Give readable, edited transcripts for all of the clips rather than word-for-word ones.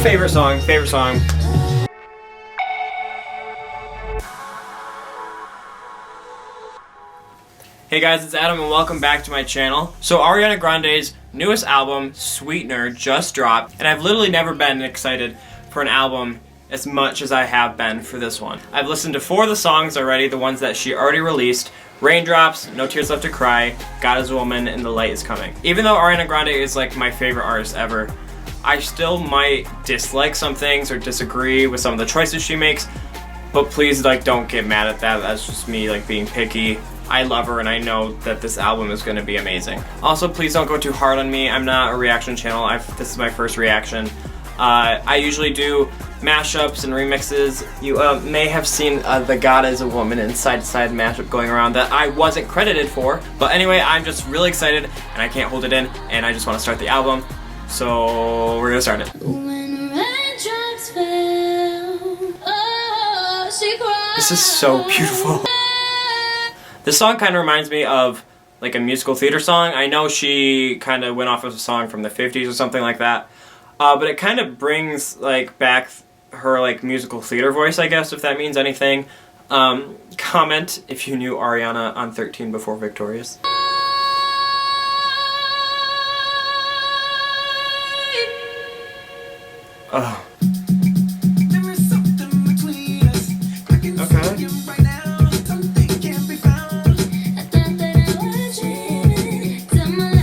Favorite song. Hey guys, it's Adam and welcome back to my channel. So Ariana Grande's newest album, Sweetener, just dropped, and I've literally never been excited for an album as much as I have been for this one. I've listened to 4 of the songs already, the ones that she already released: Raindrops, No Tears Left to Cry, God Is a Woman, and The Light Is Coming. Even though Ariana Grande is like my favorite artist ever, I still might dislike some things or disagree with some of the choices she makes, but please don't get mad at that. That's just me being picky. I love her and I know that this album is going to be amazing. Also, please don't go too hard on me. I'm not a reaction channel. This is my first reaction. I usually do mashups and remixes. You may have seen the God Is a Woman and Side to Side mashup going around that I wasn't credited for. But anyway, I'm just really excited and I can't hold it in, and I just want to start the album. So we're gonna start it. When raindrops fell, oh, she cried. This is so beautiful. This song kind of reminds me of a musical theater song. I know she kind of went off of a song from the 50s or something like that, but it kind of brings back her musical theater voice, I guess, if that means anything. Comment if you knew Ariana on 13 Before Victorious. Oh. Okay.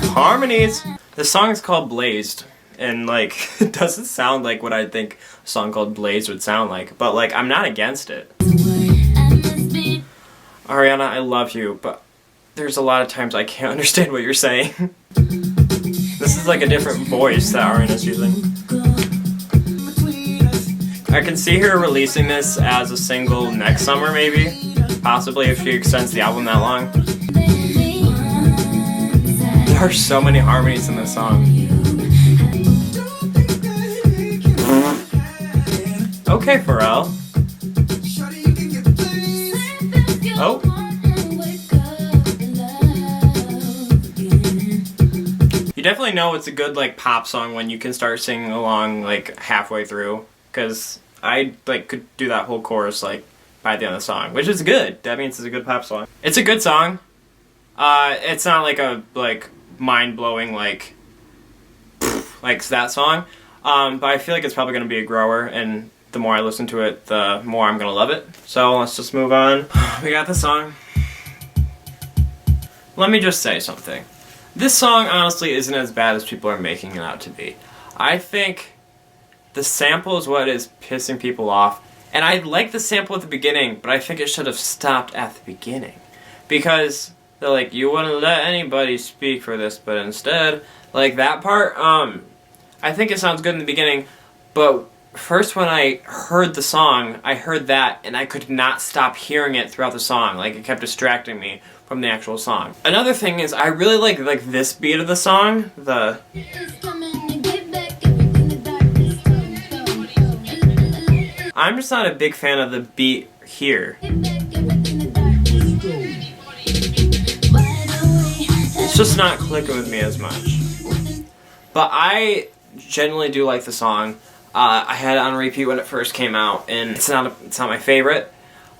Harmonies! This song is called Blazed, and it doesn't sound like what I'd think a song called Blazed would sound like, but I'm not against it. Ariana, I love you, but there's a lot of times I can't understand what you're saying. This is a different voice that Ariana's using. I can see her releasing this as a single next summer, maybe. Possibly if she extends the album that long. There are so many harmonies in this song. Okay, Pharrell. Oh. You definitely know it's a good pop song when you can start singing along halfway through. Because I could do that whole chorus by the end of the song, which is good. That means it's a good pop song. It's a good song. It's not a mind-blowing that song, but I feel it's probably going to be a grower, and the more I listen to it, the more I'm going to love it. So let's just move on. We got the song. Let me just say something. This song honestly isn't as bad as people are making it out to be. I think the sample is what is pissing people off. And I like the sample at the beginning, but I think it should have stopped at the beginning. Because they're you wouldn't let anybody speak for this, but instead, that part, I think it sounds good in the beginning, but first when I heard the song, I heard that, and I could not stop hearing it throughout the song. It kept distracting me from the actual song. Another thing is, I really like this beat of the song, the... I'm just not a big fan of the beat here. It's just not clicking with me as much. But I genuinely do like the song. I had it on repeat when it first came out, and it's not my favorite,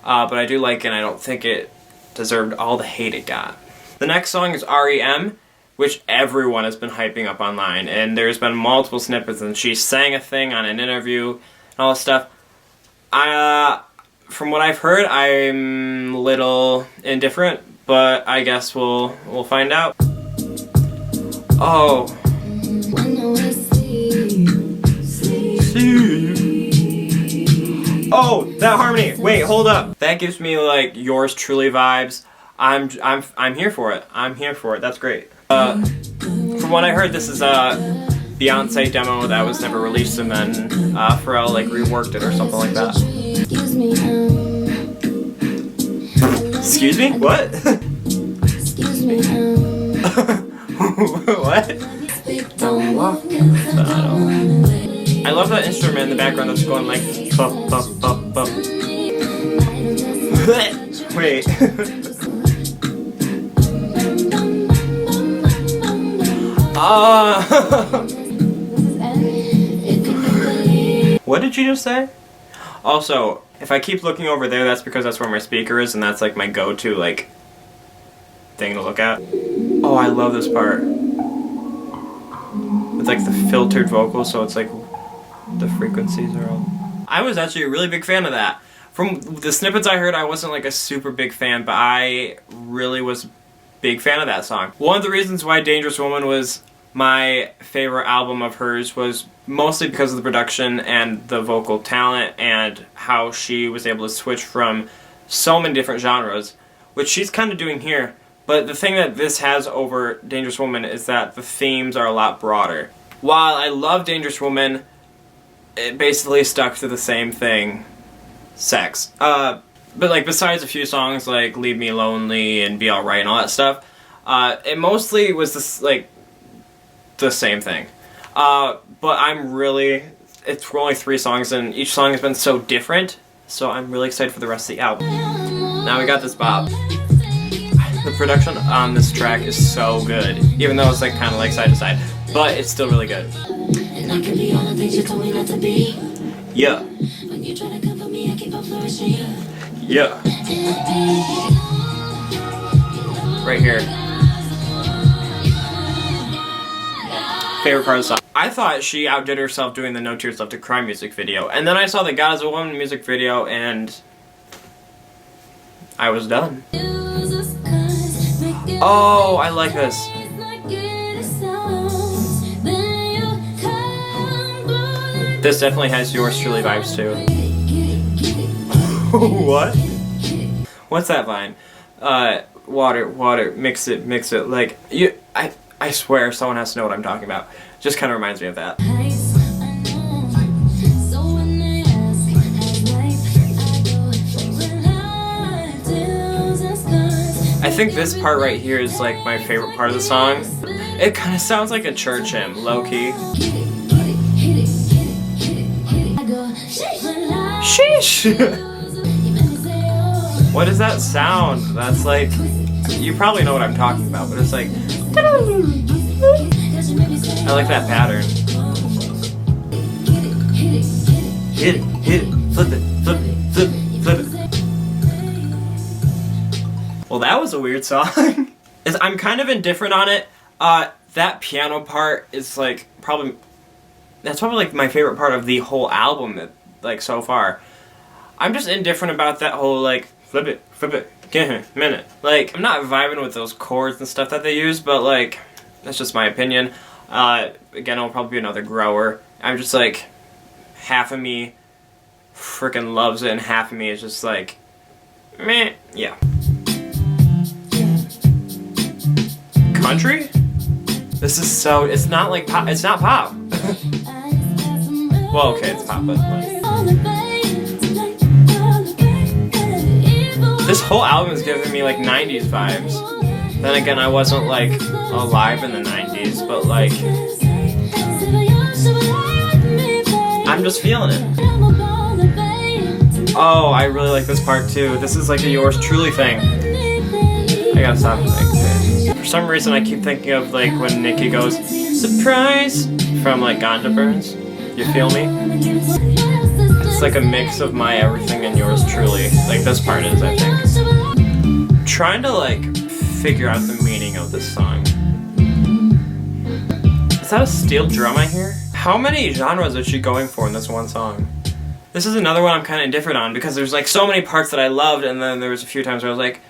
but I do like it, and I don't think it deserved all the hate it got. The next song is R.E.M, which everyone has been hyping up online, and there's been multiple snippets, and she sang a thing on an interview and all this stuff. From what I've heard, I'm a little indifferent, but I guess we'll find out. Oh. Oh, that harmony. Wait, hold up. That gives me Yours Truly vibes. I'm here for it. I'm here for it. That's great. From what I heard, this is a Beyonce demo that was never released, and then Pharrell reworked it or something like that. Excuse me? What? What? Don't walk in the tunnel. I love that instrument in the background that's going bup, bup, bup, bup. Wait. What did you just say? Also, if I keep looking over there, that's because that's where my speaker is, and that's like my go-to like thing to look at. Oh, I love this part. It's like the filtered vocals, so it's like the frequencies are all... I was actually a really big fan of that. From the snippets I heard, I wasn't like a super big fan, but I really was a big fan of that song. One of the reasons why Dangerous Woman was my favorite album of hers was mostly because of the production and the vocal talent and how she was able to switch from so many different genres, which she's kind of doing here. But the thing that this has over Dangerous Woman is that the themes are a lot broader. While I love Dangerous Woman, it basically stuck to the same thing. Sex. But like besides a few songs like Leave Me Lonely and Be Alright and all that stuff, it mostly was this like the same thing. But I'm really, it's only 3 songs and each song has been so different, so I'm really excited for the rest of the album. Now we got this bop. The production on this track is so good, even though it's like kind of like side to side, but it's still really good. And I can be all the things you told me not to be. Yeah. When you try to come for me, I keep on flourishing. Yeah. Right here. Favorite part of the song. I thought she outdid herself doing the No Tears Left to Cry music video, and then I saw the God is a Woman music video, and I was done. Oh, I like this. This definitely has Yours Truly vibes too. What? What's that line? Water, mix it, like, I swear someone has to know what I'm talking about. Just kind of reminds me of that. I think this part right here is like my favorite part of the song. It kind of sounds like a church hymn, low-key. Sheesh! What is that sound? That's like... You probably know what I'm talking about, but it's like... I like that pattern. Hit it, flip it, flip it, flip it, flip it. Well, that was a weird song. I'm kind of indifferent on it. That piano part is like probably... That's probably like my favorite part of the whole album, like so far. I'm just indifferent about that whole like flip it, get a minute. Like I'm not vibing with those chords and stuff that they use, but like that's just my opinion. Again, it'll probably be another grower. I'm just like half of me freaking loves it, and half of me is just like meh. Yeah. Country? This is so... It's not like pop. It's not pop. Well, okay, it's pop, but like... This whole album is giving me like 90s vibes. Then again, I wasn't like alive in the 90s, but like... I'm just feeling it. Oh, I really like this part too. This is like a Yours Truly thing. I gotta stop like this. For some reason I keep thinking of like when Nikki goes, surprise! From like Grande Burns. You feel me? It's like a mix of my everything and Yours Truly. Like this part is, I think. Trying to like figure out the meaning of this song. Is that a steel drum I hear? How many genres is she going for in this one song? This is another one I'm kind of indifferent on because there's like so many parts that I loved, and then there was a few times where I was like,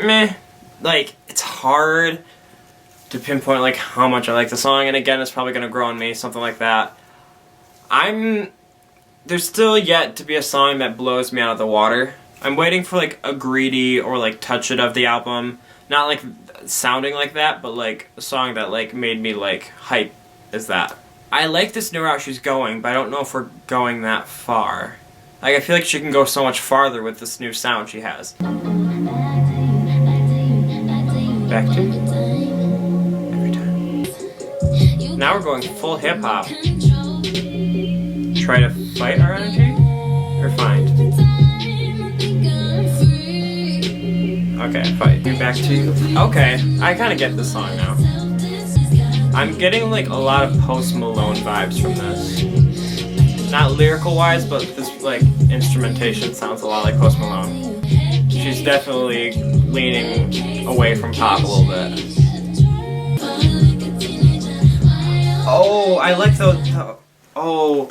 meh. Like, it's hard to pinpoint like how much I like the song, and again, it's probably gonna grow on me, something like that. There's still yet to be a song that blows me out of the water. I'm waiting for like a Greedy or like Touch It of the album. Not like sounding like that, but like a song that like made me like hype is that. I like this new route she's going, but I don't know if we're going that far. Like, I feel like she can go so much farther with this new sound she has. Back to every time. Now we're going full hip hop. Try to fight our energy? Or find? Okay, fight. You're back to you. Okay, I kind of get this song now. I'm getting like a lot of Post Malone vibes from this. not lyrical wise, but this like instrumentation sounds a lot like Post Malone. She's definitely leaning away from pop a little bit. Oh, I like the oh.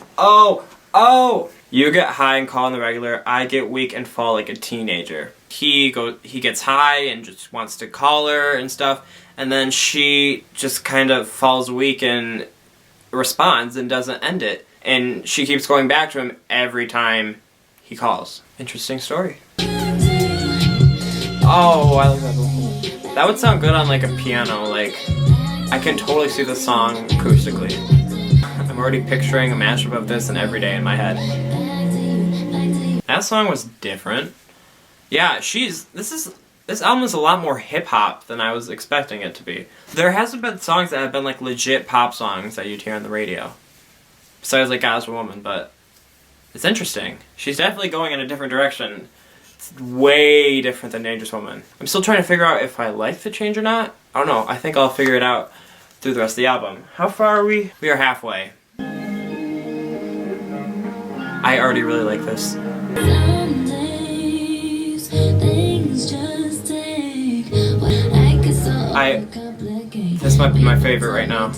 You get high and call on the regular. I get weak and fall like a teenager. He gets high and just wants to call her and stuff, and then she just kind of falls weak and responds and doesn't end it. And she keeps going back to him every time he calls. Interesting story. Oh, I like that. That would sound good on like a piano. Like, I can totally see the song acoustically. I'm already picturing a mashup of this and Every Day in my head. That song was different. Yeah, this album is a lot more hip-hop than I was expecting it to be. There hasn't been songs that have been like legit pop songs that you'd hear on the radio. Besides like God Is a Woman, but it's interesting. She's definitely going in a different direction. It's way different than Dangerous Woman. I'm still trying to figure out if I like the change or not. I don't know. I think I'll figure it out through the rest of the album. How far are we? We are halfway. I already really like this. This might be my favorite right now.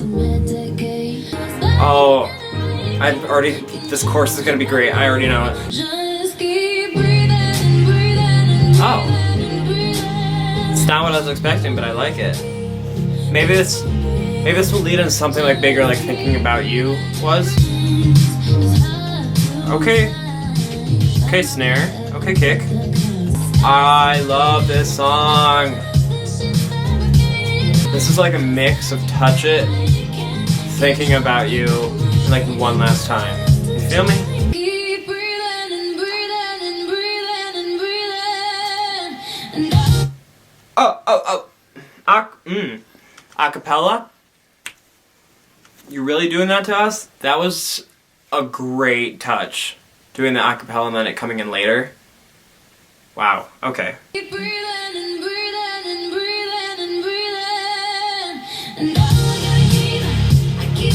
Oh, this chorus is gonna be great. I already know it. Oh, it's not what I was expecting, but I like it. Maybe this will lead into something like bigger, like Thinking About You was. Okay, snare. Okay, kick. I love this song. This is like a mix of Touch It, Thinking About You, and like One Last Time. You feel me? Acapella? You really doing that to us? That was a great touch. Doing the acapella and then it coming in later. Wow, okay.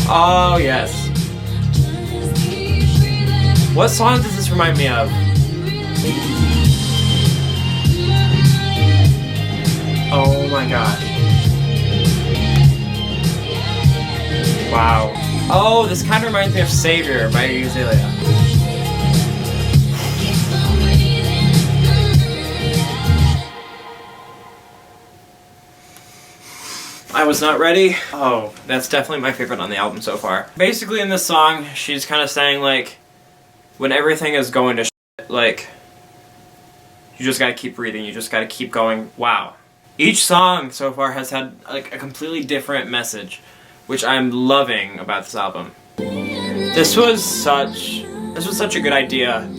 Oh, yes. What song does this remind me of? Oh my gosh. Wow. Oh, this kind of reminds me of Savior by Azalea. I was not ready. Oh, that's definitely my favorite on the album so far. Basically in this song, she's kind of saying like, when everything is going to shit, like, you just gotta keep breathing, you just gotta keep going. Wow. Each song so far has had like a completely different message, which I'm loving about this album. This was such a good idea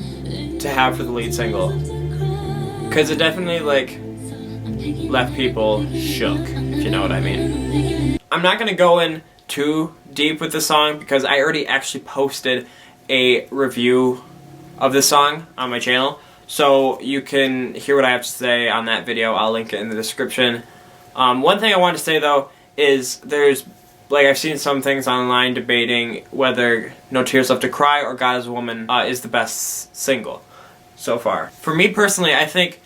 to have for the lead single, because it definitely like left people shook, if you know what I mean. I'm not gonna go in too deep with this song because I already actually posted a review of this song on my channel, so you can hear what I have to say on that video. I'll link it in the description. One thing I want to say though is I've seen some things online debating whether No Tears Left to Cry or God Is a Woman is the best single so far. For me personally, I think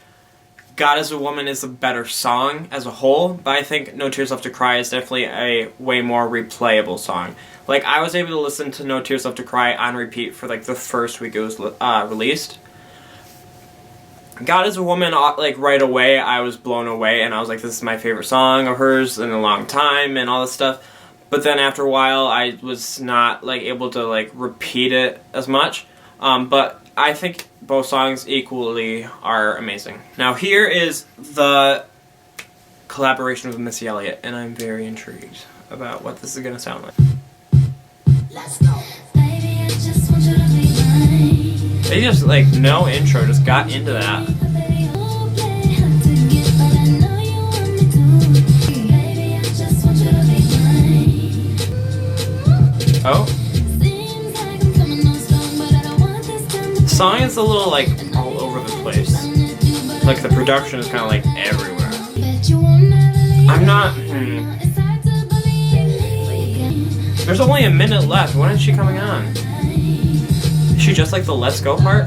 God Is a Woman is a better song as a whole, but I think No Tears Left to Cry is definitely a way more replayable song. Like, I was able to listen to No Tears Left to Cry on repeat for like the first week it was released. God Is a Woman, like right away I was blown away and I was like, this is my favorite song of hers in a long time and all this stuff. But then after a while I was not like able to like repeat it as much. But I think both songs equally are amazing. Now here is the collaboration with Missy Elliott, and I'm very intrigued about what this is going to sound like. Let's go. Baby, I just want you to be mine. They just, like, no intro, just got into that. Oh. The song is a little, like, all over the place. Like, the production is kind of, like, everywhere. I'm not... There's only a minute left. When is she coming on? She just like the let's go part?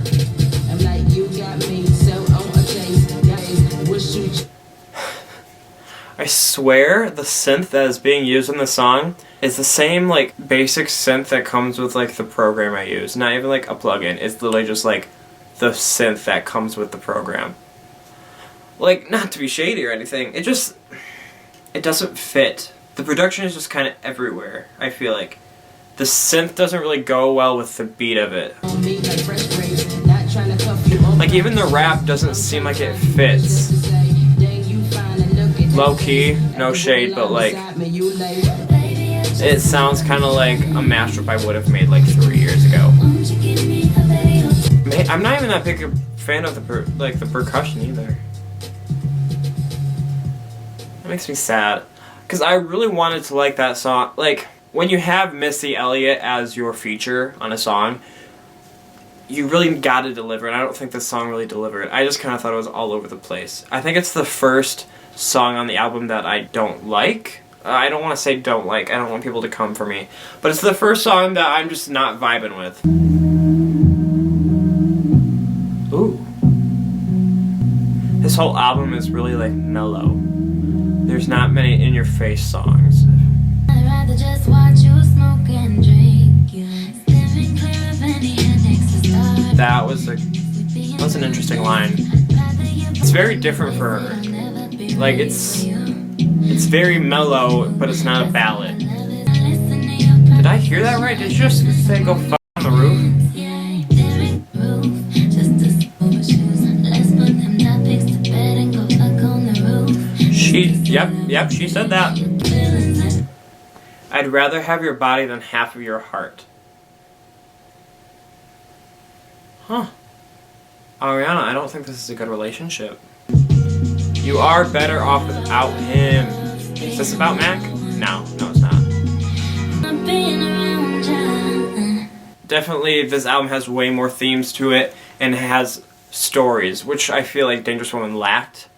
I'm like, you got me so on a chase. Guys, wish you I swear the synth that is being used in the song is the same like basic synth that comes with like the program I use. Not even like a plugin. It's literally just like the synth that comes with the program. Like, not to be shady or anything, it doesn't fit. The production is just kind of everywhere, I feel like. The synth doesn't really go well with the beat of it. Like, even the rap doesn't seem like it fits. Low key, no shade, but like, it sounds kind of like a mashup I would have made like 3 years ago. I'm not even that big a fan of the percussion either. That makes me sad, because I really wanted to like that song. Like, when you have Missy Elliott as your feature on a song, you really gotta deliver, and I don't think this song really delivered. I just kind of thought it was all over the place. I think it's the first song on the album that I don't like. I don't want to say don't like, I don't want people to come for me, but it's the first song that I'm just not vibing with. Ooh. This whole album is really like mellow. There's not many in-your-face songs. I'd rather just watch you smoke and drink. Steering clear of any headaches to start. That was an interesting line. It's very different for her. Like, it's very mellow, but it's not a ballad. Did I hear that right? Did you just say go fuck on the roof? Yep, she said that. I'd rather have your body than half of your heart. Huh. Ariana, I don't think this is a good relationship. You are better off without him. Is this about Mac? No, it's not. Definitely, this album has way more themes to it and has stories, which I feel like Dangerous Woman lacked.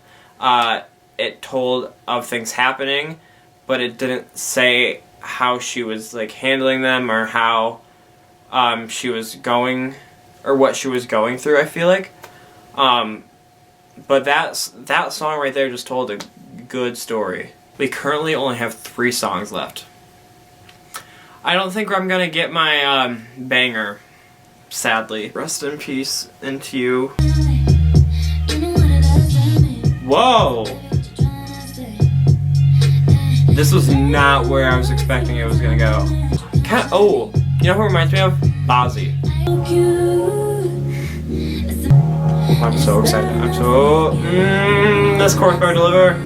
It told of things happening, but it didn't say how she was like handling them or how she was going or what she was going through, I feel like. But that song right there just told a good story. We currently only have 3 songs left. I don't think I'm gonna get my banger, sadly. Rest in peace into you. Whoa! This was not where I was expecting it was gonna go. Oh, you know who reminds me of? Bozzy. I'm so excited. This chorus better deliver.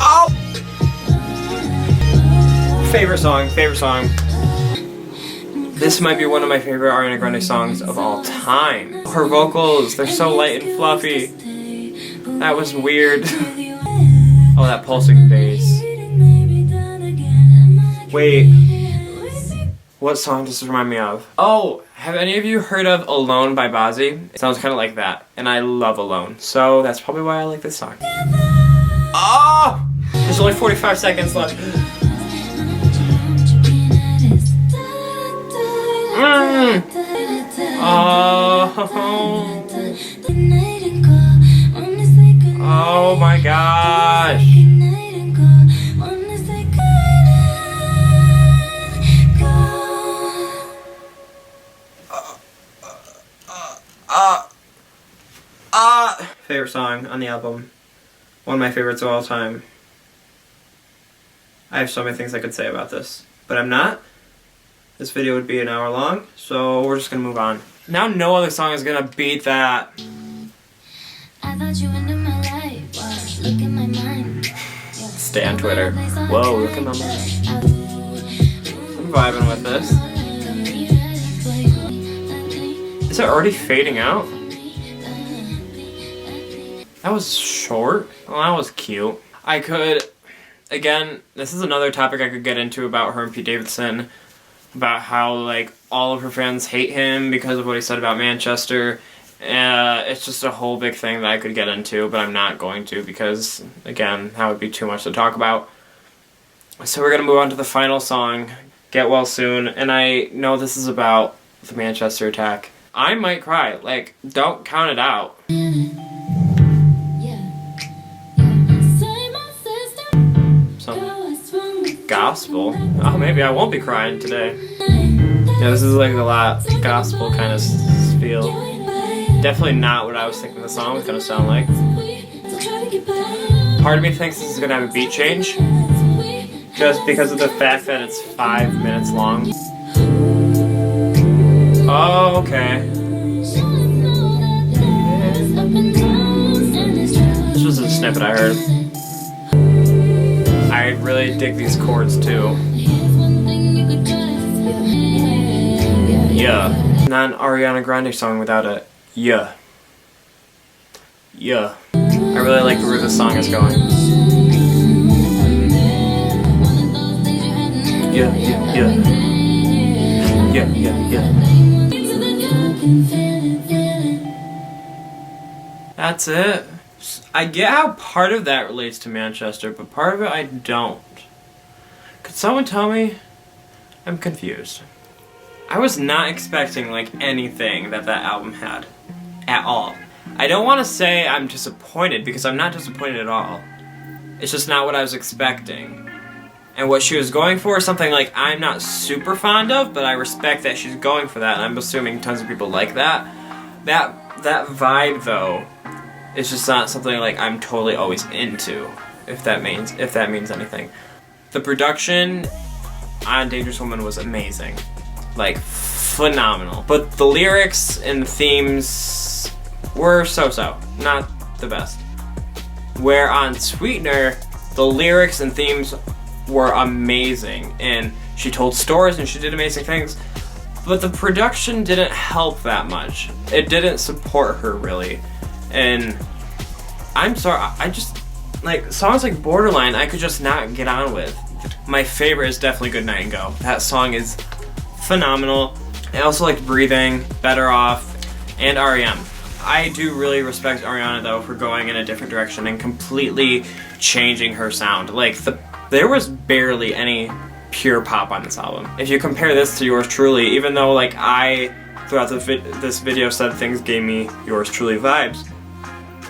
Oh! Favorite song. This might be one of my favorite Ariana Grande songs of all time. Her vocals, they're so light and fluffy. That was weird. Oh, that pulsing bass. Wait. What song does this remind me of? Oh, have any of you heard of Alone by Bozzy? It sounds kind of like that, and I love Alone, so that's probably why I like this song. Oh! There's only 45 seconds left. Oh my gosh. Favorite song on the album. One of my favorites of all time. I have so many things I could say about this, but I'm not. This video would be an hour long, so we're just gonna move on. Now no other song is gonna beat that. I thought you into my life. Look at my mind. Stay on Twitter. Whoa, look at my mind. I'm vibing with this. Is it already fading out? That was short. Well, that was cute. I could, again, this is another topic I could get into about her and Pete Davidson. About how, like, all of her fans hate him because of what he said about Manchester. It's just a whole big thing that I could get into, but I'm not going to because, again, that would be too much to talk about. So we're going to move on to the final song. get well soon. And I know this is about the Manchester attack. I might cry. Like, don't count it out. Some gospel. Oh, maybe I won't be crying today. Yeah, this is like a lot gospel kind of feel. Definitely not what I was thinking the song was gonna sound like. Part of me thinks this is gonna have a beat change, just because of the fact that it's 5 minutes long. Oh, okay. This was a snippet I heard. I really dig these chords too. Yeah. Not an Ariana Grande song without a yeah. Yeah. I really like where this song is going. Yeah, yeah, yeah. Yeah, yeah, yeah. That's it. I get how part of that relates to Manchester, but part of it I don't. Could someone tell me? I'm confused. I was not expecting like anything that album had. At all. I don't want to say I'm disappointed, because I'm not disappointed at all. It's just not what I was expecting. And what she was going for is something like I'm not super fond of, but I respect that she's going for that, and I'm assuming tons of people like that. That vibe though is just not something like I'm totally always into, if that means anything. The production on Dangerous Woman was amazing. Like, phenomenal. But the lyrics and the themes were so-so. Not the best. Where on Sweetener, the lyrics and themes were amazing. And she told stories and she did amazing things. But the production didn't help that much. It didn't support her, really. And I'm sorry, I just, like, songs like Borderline, I could just not get on with. My favorite is definitely Goodnight and Go. That song is phenomenal. I also liked Breathin, Better Off, and R.E.M. I do really respect Ariana though for going in a different direction and completely changing her sound. Like, there was barely any pure pop on this album. If you compare this to Yours Truly, even though like I throughout this video said things gave me Yours Truly vibes,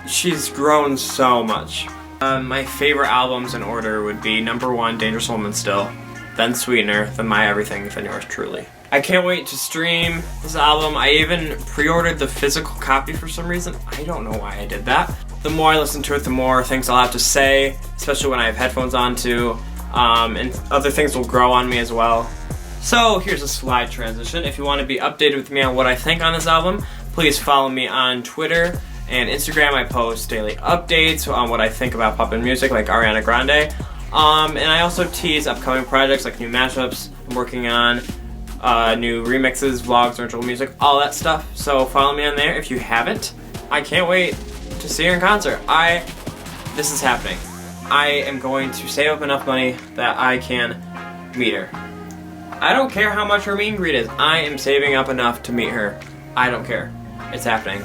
she's grown so much. My favorite albums in order would be number 1, Dangerous Woman still, then Sweetener, then My Everything, then Yours Truly. I can't wait to stream this album. I even pre-ordered the physical copy for some reason. I don't know why I did that. The more I listen to it, the more things I'll have to say, especially when I have headphones on too, and other things will grow on me as well. So here's a slide transition. If you want to be updated with me on what I think on this album, please follow me on Twitter and Instagram. I post daily updates on what I think about pop and music, like Ariana Grande. And I also tease upcoming projects like new mashups I'm working on, new remixes, vlogs, original music, all that stuff. So follow me on there if you haven't. I can't wait to see her in concert. This is happening. I am going to save up enough money that I can meet her. I don't care how much her meet and greet is. I am saving up enough to meet her. I don't care. It's happening.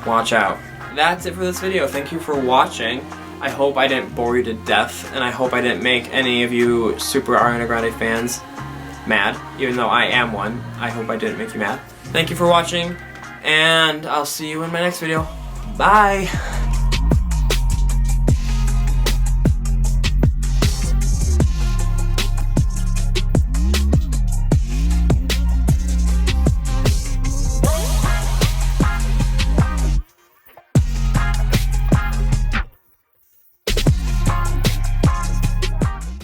Watch out. That's it for this video. Thank you for watching. I hope I didn't bore you to death, and I hope I didn't make any of you super Ariana Grande fans mad, even though I am one. I hope I didn't make you mad. Thank you for watching, and I'll see you in my next video. Bye!